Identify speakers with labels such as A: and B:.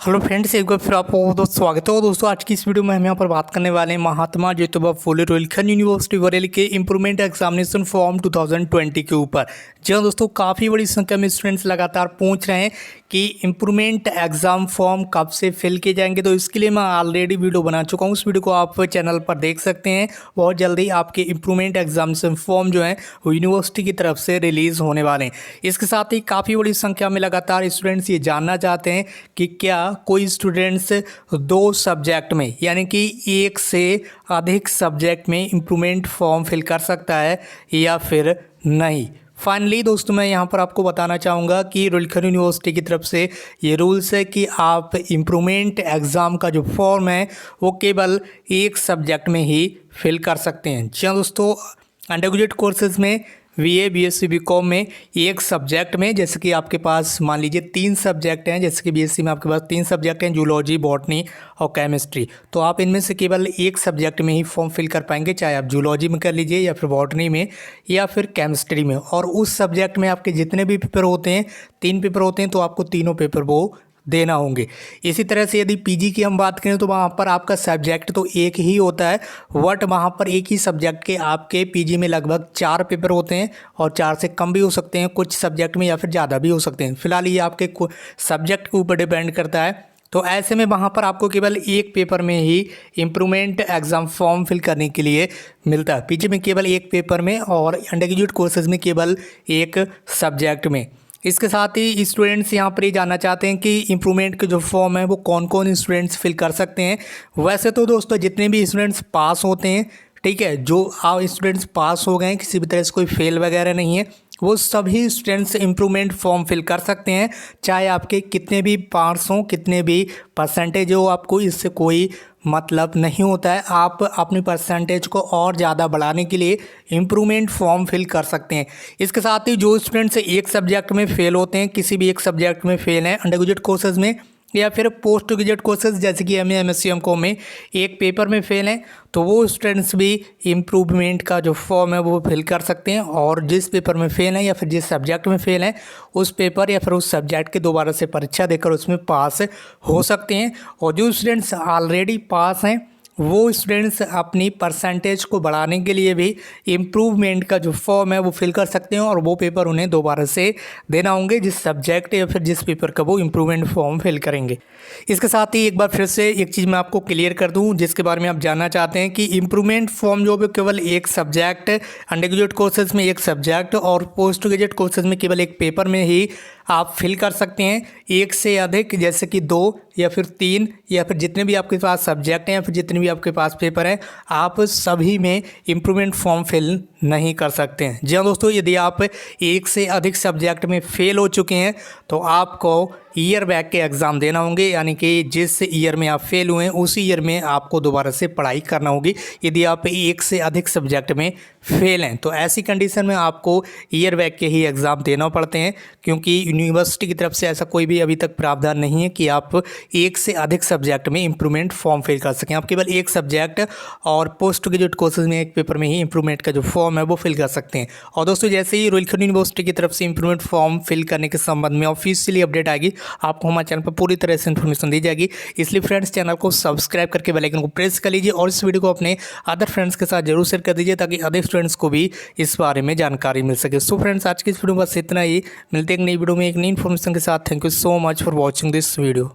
A: Hello friends, एक बार फिर आपको दोस्तों स्वागत है। दोस्तों आज की इस वीडियो में हम यहाँ पर बात करने वाले हैं महात्मा ज्योतिबा फुले रुहेलखंड यूनिवर्सिटी बरेली के इम्प्रूवमेंट एग्जामिनेशन फॉर्म 2020 के ऊपर। जी हाँ दोस्तों, काफ़ी बड़ी संख्या में स्टूडेंट्स लगातार पूछ रहे हैं कि इम्प्रूवमेंट एग्ज़ाम फॉर्म कब से फिल किए जाएंगे। तो इसके लिए मैं ऑलरेडी वीडियो बना चुका हूँ, उस वीडियो को आप चैनल पर देख सकते हैं। बहुत जल्दी आपके इम्प्रूवमेंट एग्जामिनेशन फॉर्म जो है वो यूनिवर्सिटी की तरफ से रिलीज़ होने वाले हैं। इसके साथ ही काफ़ी बड़ी संख्या में लगातार स्टूडेंट्स ये जानना चाहते हैं कि क्या कोई स्टूडेंट्स 2 सब्जेक्ट में यानी कि एक से अधिक सब्जेक्ट में इम्प्रूवमेंट फॉर्म फिल कर सकता है या फिर नहीं। फाइनली दोस्तों, मैं यहाँ पर आपको बताना चाहूँगा कि रुहेलखंड यूनिवर्सिटी की तरफ से ये रूल्स है कि आप इम्प्रूवमेंट एग्ज़ाम का जो फॉर्म है वो केवल एक सब्जेक्ट में ही फिल कर सकते हैं। जी हाँ दोस्तों, अंडर ग्रेजुएट कोर्सेज में बीए, बीएससी, बीकॉम में एक सब्जेक्ट में, जैसे कि आपके पास मान लीजिए 3 सब्जेक्ट हैं, जैसे कि बीएससी में आपके पास 3 सब्जेक्ट हैं, जूलॉजी, बॉटनी और केमिस्ट्री। तो आप इनमें से केवल एक सब्जेक्ट में ही फॉर्म फिल कर पाएंगे, चाहे आप जूलॉजी में कर लीजिए या फिर बॉटनी में या फिर केमिस्ट्री में। और उस सब्जेक्ट में आपके जितने भी पेपर होते हैं, 3 पेपर होते हैं, तो आपको तीनों पेपर वो देना होंगे। इसी तरह से यदि पीजी की हम बात करें तो वहाँ पर आपका सब्जेक्ट तो एक ही होता है, बट वहाँ पर एक ही सब्जेक्ट के आपके पीजी में लगभग 4 पेपर होते हैं और 4 से कम भी हो सकते हैं कुछ सब्जेक्ट में, या फिर ज़्यादा भी हो सकते हैं। फिलहाल ये आपके सब्जेक्ट के ऊपर डिपेंड करता है। तो ऐसे में वहाँ पर आपको केवल एक पेपर में ही इम्प्रूवमेंट एग्ज़ाम फॉर्म फिल करने के लिए मिलता है। पीजी में केवल एक पेपर में और अंडर ग्रेजुएट कोर्सेज में केवल एक सब्जेक्ट में। इसके साथ ही स्टूडेंट्स यहाँ पर ये जानना चाहते हैं कि इम्प्रूवमेंट के जो फॉर्म है वो कौन कौन स्टूडेंट्स फिल कर सकते हैं। वैसे तो दोस्तों जितने भी स्टूडेंट्स पास होते हैं, ठीक है, जो आप स्टूडेंट्स पास हो गए हैं, किसी भी तरह से कोई फेल वगैरह नहीं है, वो सभी स्टूडेंट्स इम्प्रूवमेंट फॉर्म फिल कर सकते हैं। चाहे आपके कितने भी मार्क्स हों, कितने भी परसेंटेज हो, आपको इससे कोई मतलब नहीं होता है। आप अपनी परसेंटेज को और ज़्यादा बढ़ाने के लिए इम्प्रूवमेंट फॉर्म फिल कर सकते हैं। इसके साथ ही जो स्टूडेंट्स एक सब्जेक्ट में फेल होते हैं, किसी भी एक सब्जेक्ट में फेल हैं अंडर ग्रेजुएट कोर्सेज में या फिर पोस्ट ग्रेजुएट कोर्सेज जैसे कि एमए, एमएससी, एमकॉम में एक पेपर में फेल हैं, तो वो स्टूडेंट्स भी इम्प्रूवमेंट का जो फॉर्म है वो फिल कर सकते हैं। और जिस पेपर में फेल हैं या फिर जिस सब्जेक्ट में फेल हैं, उस पेपर या फिर उस सब्जेक्ट के दोबारा से परीक्षा देकर उसमें पास हो सकते हैं। और जो स्टूडेंट्स ऑलरेडी पास हैं वो स्टूडेंट्स अपनी परसेंटेज को बढ़ाने के लिए भी इम्प्रूवमेंट का जो फॉर्म है वो फिल कर सकते हैं और वो पेपर उन्हें दोबारा से देना होंगे, जिस सब्जेक्ट या फिर जिस पेपर का वो इम्प्रूवमेंट फॉर्म फिल करेंगे। इसके साथ ही एक बार फिर से एक चीज़ मैं आपको क्लियर कर दूं जिसके बारे में आप जानना चाहते हैं कि इम्प्रूवमेंट फॉर्म जो है केवल एक सब्जेक्ट, अंडर ग्रेजुएट कोर्सेज में एक सब्जेक्ट और पोस्ट ग्रेजुएट कोर्सेज में केवल एक पेपर में ही आप फिल कर सकते हैं। एक से अधिक जैसे कि 2 या फिर 3 या फिर जितने भी आपके पास सब्जेक्ट हैं या फिर जितने भी आपके पास पेपर हैं, आप सभी में इम्प्रूवमेंट फॉर्म फिल नहीं कर सकते हैं। जी हाँ दोस्तों, यदि आप एक से अधिक सब्जेक्ट में फेल हो चुके हैं तो आपको ईयर बैक के एग्ज़ाम देना होंगे, यानी कि जिस ईयर में आप फेल हुए हैं उसी ईयर में आपको दोबारा से पढ़ाई करना होगी। यदि आप एक से अधिक सब्जेक्ट में फेल हैं तो ऐसी कंडीशन में आपको ईयर बैक के ही एग्ज़ाम देना पड़ते हैं, क्योंकि यूनिवर्सिटी की तरफ से ऐसा कोई भी अभी तक प्रावधान नहीं है कि आप एक से अधिक सब्जेक्ट में इम्प्रूवमेंट फॉर्म फिल कर सकें। आप केवल एक सब्जेक्ट और पोस्ट ग्रेजुएट कोर्सेज में एक पेपर में ही इम्प्रूवमेंट का जो फॉर्म है वो फिल कर सकते हैं। और दोस्तों जैसे ही रुहेलखंड यूनिवर्सिटी की तरफ से इम्प्रूवमेंट फॉर्म फिल करने के संबंध में ऑफिशियली अपडेट आएगी, आपको हमारे चैनल पर पूरी तरह से इन्फॉर्मेशन दी जाएगी। इसलिए फ्रेंड्स चैनल को सब्सक्राइब करके बेल आइकन को प्रेस कर लीजिए और इस वीडियो को अपने अदर फ्रेंड्स के साथ जरूर शेयर कर दीजिए ताकि अदर स्टूडेंट्स को भी इस बारे में जानकारी मिल सके। सो फ्रेंड्स आज की इस वीडियो में बस इतना ही। मिलते हैं एक नई वीडियो में एक नई इन्फॉर्मेशन के साथ। Thank you so much for watching this video.